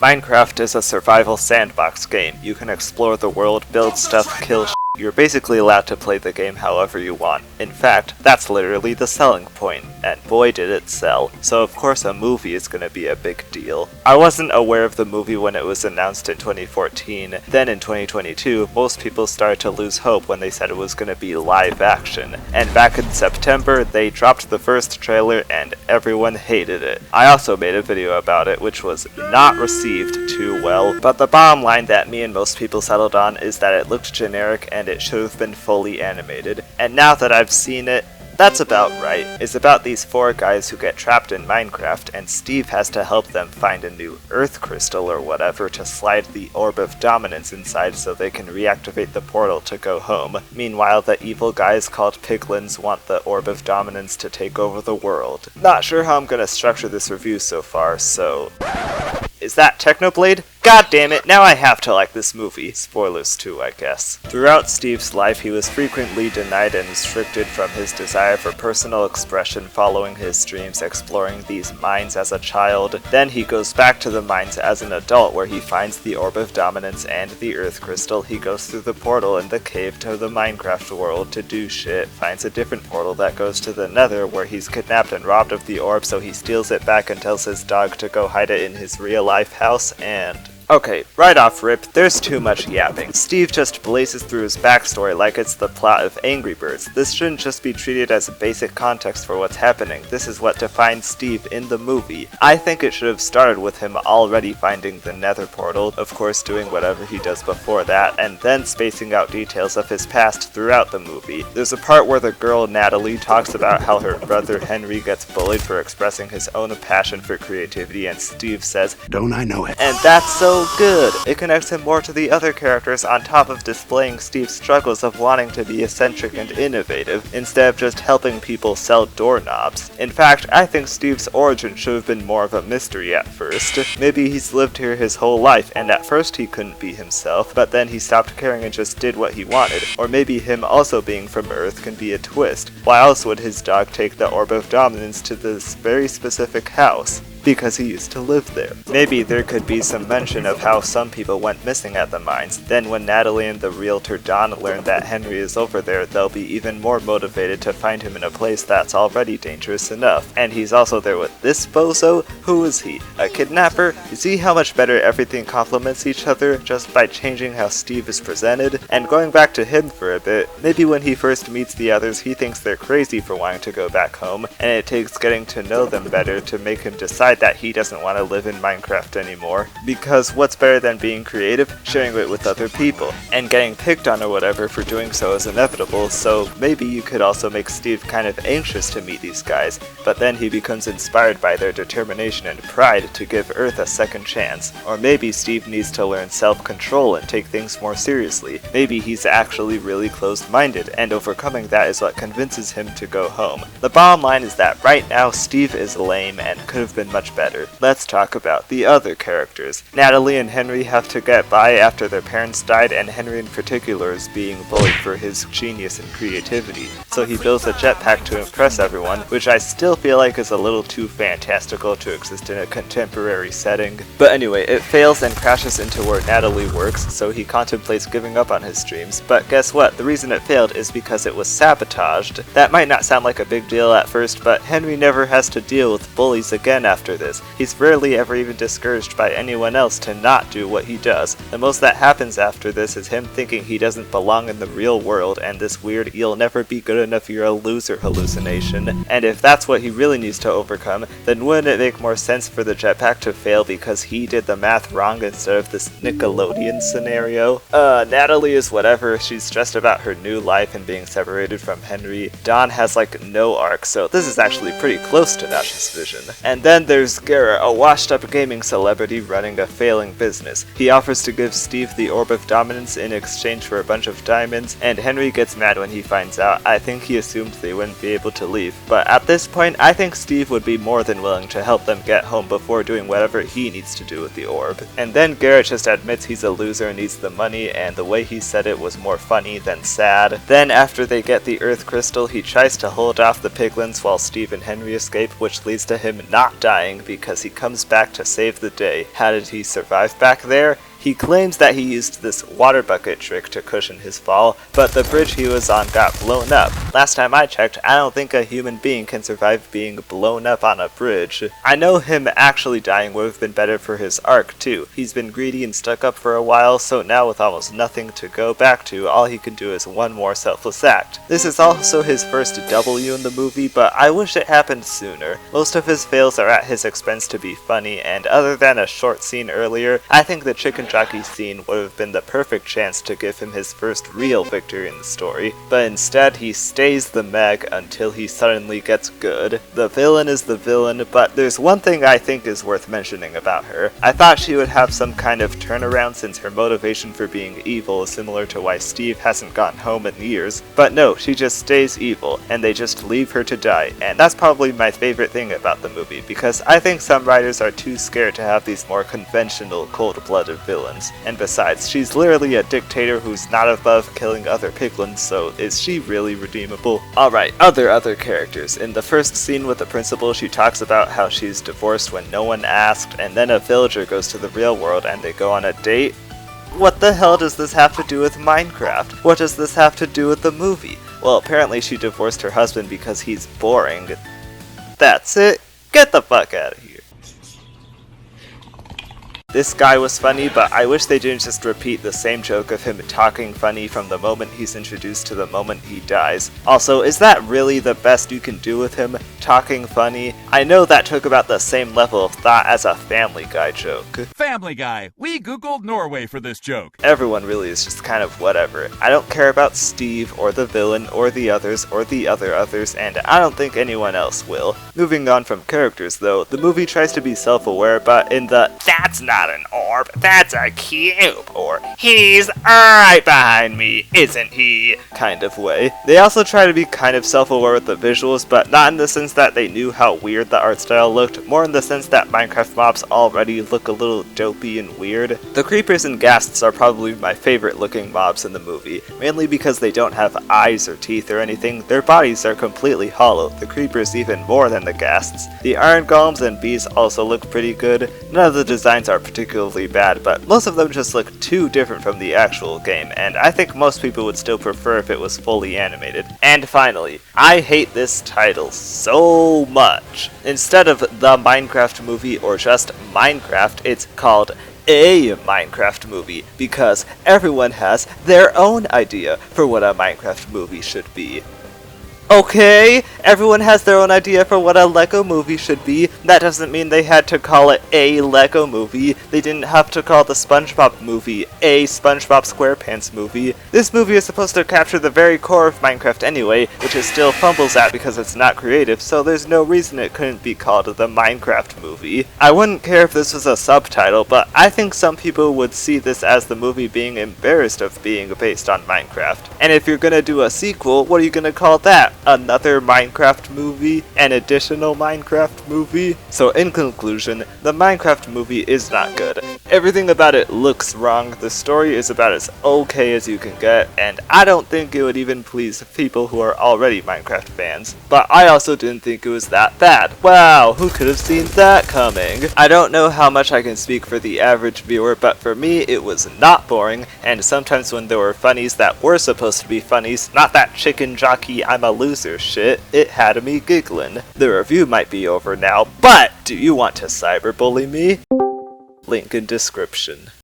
Minecraft is a survival sandbox game. You can explore the world, build stuff, kill shit. You're basically allowed to play the game however you want. In fact, that's literally the selling point, and boy did it sell. So of course a movie is gonna be a big deal. I wasn't aware of the movie when it was announced in 2014. Then in 2022, most people started to lose hope when they said it was gonna be live action. And back in September, they dropped the first trailer and everyone hated it. I also made a video about it, which was not received too well, but the bottom line that me and most people settled on is that it looked generic and it should have been fully animated. And now that I've seen it, that's about right. It's about these 4 guys who get trapped in Minecraft, and Steve has to help them find a new Earth crystal or whatever to slide the Orb of Dominance inside so they can reactivate the portal to go home. Meanwhile, the evil guys called Piglins want the Orb of Dominance to take over the world. Not sure how I'm gonna structure this review so far, so... Is that Technoblade? God damn it, now I have to like this movie. Spoilers too, I guess. Throughout Steve's life, he was frequently denied and restricted from his desire for personal expression following his dreams exploring these mines as a child. Then he goes back to the mines as an adult where he finds the Orb of Dominance and the Earth Crystal. He goes through the portal in the cave to the Minecraft world to do shit, finds a different portal that goes to the Nether where he's kidnapped and robbed of the orb, so he steals it back and tells his dog to go hide it in his real life house, and... Okay, right off rip, there's too much yapping. Steve just blazes through his backstory like it's the plot of Angry Birds. This shouldn't just be treated as a basic context for what's happening. This is what defines Steve in the movie. I think it should have started with him already finding the Nether portal, of course doing whatever he does before that, and then spacing out details of his past throughout the movie. There's a part where the girl Natalie talks about how her brother Henry gets bullied for expressing his own passion for creativity, and Steve says, "Don't I know it?" And that's so good! It connects him more to the other characters on top of displaying Steve's struggles of wanting to be eccentric and innovative, instead of just helping people sell doorknobs. In fact, I think Steve's origin should have been more of a mystery at first. Maybe he's lived here his whole life, and at first he couldn't be himself, but then he stopped caring and just did what he wanted. Or maybe him also being from Earth can be a twist. Why else would his dog take the Orb of Dominance to this very specific house? Because he used to live there. Maybe there could be some mention of how some people went missing at the mines. Then when Natalie and the realtor Don learn that Henry is over there, they'll be even more motivated to find him in a place that's already dangerous enough. And he's also there with this bozo? Who is he? A kidnapper? You see how much better everything complements each other just by changing how Steve is presented? And going back to him for a bit, maybe when he first meets the others he thinks they're crazy for wanting to go back home, and it takes getting to know them better to make him decide that he doesn't want to live in Minecraft anymore. Because what's better than being creative? Sharing it with other people. And getting picked on or whatever for doing so is inevitable, so maybe you could also make Steve kind of anxious to meet these guys, but then he becomes inspired by their determination and pride to give Earth a second chance. Or maybe Steve needs to learn self-control and take things more seriously. Maybe he's actually really closed-minded, and overcoming that is what convinces him to go home. The bottom line is that right now Steve is lame and could have been much better. Let's talk about the other characters. Natalie and Henry have to get by after their parents died, and Henry in particular is being bullied for his genius and creativity. So he builds a jetpack to impress everyone, which I still feel like is a little too fantastical to exist in a contemporary setting. But anyway, it fails and crashes into where Natalie works, so he contemplates giving up on his dreams. But guess what? The reason it failed is because it was sabotaged. That might not sound like a big deal at first, but Henry never has to deal with bullies again after this. He's rarely ever even discouraged by anyone else to not do what he does. The most that happens after this is him thinking he doesn't belong in the real world, and this weird "you'll never be good enough, you're a loser" hallucination. And if that's what he really needs to overcome, then wouldn't it make more sense for the jetpack to fail because he did the math wrong instead of this Nickelodeon scenario? Natalie is whatever. She's stressed about her new life and being separated from Henry. Don has like no arc, so this is actually pretty close to Nash's vision. And then there's Garrett, a washed-up gaming celebrity running a failing business. He offers to give Steve the Orb of Dominance in exchange for a bunch of diamonds, and Henry gets mad when he finds out. I think he assumed they wouldn't be able to leave. But at this point, I think Steve would be more than willing to help them get home before doing whatever he needs to do with the orb. And then Garrett just admits he's a loser and needs the money, and the way he said it was more funny than sad. Then after they get the Earth Crystal, he tries to hold off the piglins while Steve and Henry escape, which leads to him not dying dying because he comes back to save the day. How did he survive back there? He claims that he used this water bucket trick to cushion his fall, but the bridge he was on got blown up. Last time I checked, I don't think a human being can survive being blown up on a bridge. I know him actually dying would have been better for his arc too. He's been greedy and stuck up for a while, so now with almost nothing to go back to, all he can do is one more selfless act. This is also his first W in the movie, but I wish it happened sooner. Most of his fails are at his expense to be funny, and other than a short scene earlier, I think the chicken jockey scene would have been the perfect chance to give him his first real victory in the story, but instead he stays the Meg until he suddenly gets good. The villain is the villain, but there's one thing I think is worth mentioning about her. I thought she would have some kind of turnaround since her motivation for being evil is similar to why Steve hasn't gotten home in years, but no, she just stays evil, and they just leave her to die, and that's probably my favorite thing about the movie, because I think some writers are too scared to have these more conventional, cold-blooded villains. And besides, she's literally a dictator who's not above killing other piglins, so is she really redeemable? Alright, other characters. In the first scene with the principal, she talks about how she's divorced when no one asked, and then a villager goes to the real world and they go on a date. What the hell does this have to do with Minecraft? What does this have to do with the movie? Well, apparently she divorced her husband because he's boring. That's it. Get the fuck out of here. This guy was funny, but I wish they didn't just repeat the same joke of him talking funny from the moment he's introduced to the moment he dies. Also, is that really the best you can do with him? Talking funny? I know that took about the same level of thought as a Family Guy joke. Family Guy! We googled Norway for this joke. Everyone really is just kind of whatever. I don't care about Steve, or the villain, or the others, or the other others, and I don't think anyone else will. Moving on from characters though, the movie tries to be self-aware, but in the "that's not an orb, that's a cube," or "he's right behind me, isn't he?" kind of way. They also try to be kind of self-aware with the visuals, but not in the sense that they knew how weird the art style looked, more in the sense that Minecraft mobs already look a little dopey and weird. The creepers and ghasts are probably my favorite looking mobs in the movie, mainly because they don't have eyes or teeth or anything. Their bodies are completely hollow, the creepers even more than the ghasts. The iron golems and bees also look pretty good. None of the designs are particularly bad, but most of them just look too different from the actual game, and I think most people would still prefer if it was fully animated. And finally, I hate this title so much. Instead of the Minecraft movie or just Minecraft, it's called a Minecraft movie, because everyone has their own idea for what a Minecraft movie should be. Okay, everyone has their own idea for what a Lego movie should be. That doesn't mean they had to call it a Lego movie. They didn't have to call the SpongeBob movie a SpongeBob SquarePants movie. This movie is supposed to capture the very core of Minecraft anyway, which it still fumbles at because it's not creative, so there's no reason it couldn't be called the Minecraft movie. I wouldn't care if this was a subtitle, but I think some people would see this as the movie being embarrassed of being based on Minecraft. And if you're gonna do a sequel, what are you gonna call that? Another Minecraft movie? An additional Minecraft movie? So in conclusion, the Minecraft movie is not good. Everything about it looks wrong, the story is about as okay as you can get, and I don't think it would even please people who are already Minecraft fans. But I also didn't think it was that bad. Wow, who could have seen that coming? I don't know how much I can speak for the average viewer, but for me it was not boring, and sometimes when there were funnies that were supposed to be funnies, not that chicken jockey I'm a loser shit, it had me giggling. The review might be over now, but do you want to cyberbully me? Link in description.